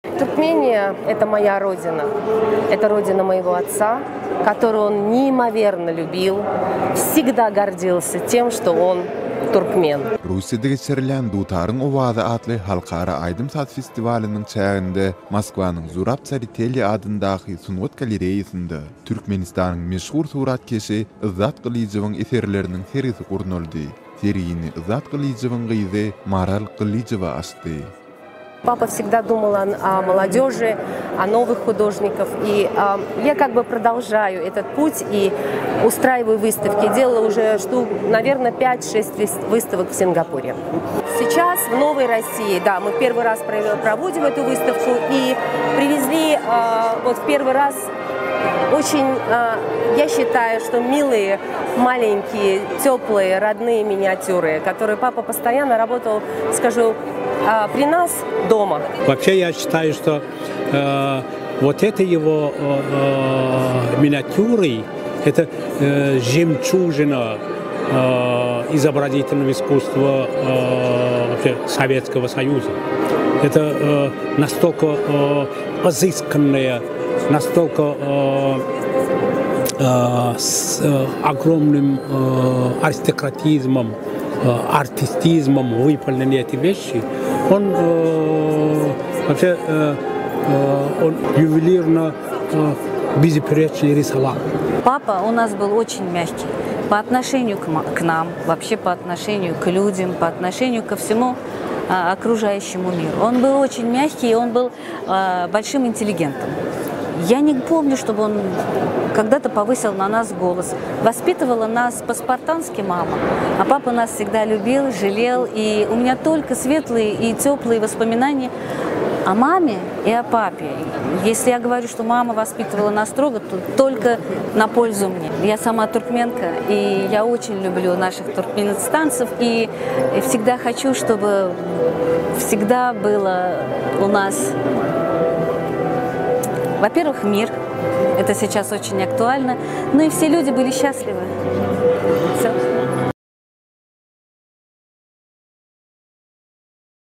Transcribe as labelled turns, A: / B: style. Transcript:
A: Туркмения – это моя родина. Это родина моего отца, которую он неимоверно любил, всегда гордился тем, что он туркмен.
B: Rusya'da geçirilen Dutarın Ovadı adlı Halkara Aydın Saz Festivalinin çağında Moskvanın Zurab Tsariteli adındaki Sungut Galereyasında Türkmenistan'ın meşhur suratkeşi Izzat Qilijeviň eserlerinin serisi gurnuldy. Seriyini Izzat Qilijeviň gyzy Maral Qilijeva açdy.
A: Папа всегда думал о молодежи, о новых художниках. И я как бы продолжаю этот путь и устраиваю выставки. Делала уже штук, наверное, 5-6 выставок в Сингапуре. Сейчас в Новой России, да, мы первый раз проводим эту выставку и привезли вот в первый раз очень, я считаю, что милые, маленькие, теплые, родные миниатюры, которые папа постоянно работал, скажу, при нас дома.
C: Вообще я считаю, что вот это его миниатюры, это жемчужина изобразительного искусства вообще Советского Союза. Это настолько изысканное, настолько с огромным аристократизмом, артистизмом выполнены эти вещи. Он вообще он ювелирно безупречно рисовал.
D: Папа у нас был очень мягкий по отношению к нам, вообще по отношению к людям, по отношению ко всему окружающему миру. Он был очень мягкий, и он был большим интеллигентом. Я не помню, чтобы он когда-то повысил на нас голос. Воспитывала нас по-спартански мама, а папа нас всегда любил, жалел. И у меня только светлые и теплые воспоминания о маме и о папе. Если я говорю, что мама воспитывала нас строго, то только на пользу мне. Я сама туркменка, и я очень люблю наших туркменистанцев, и всегда хочу, чтобы всегда было у нас, во-первых, мир. Это сейчас очень актуально. Ну и все люди были счастливы. Все.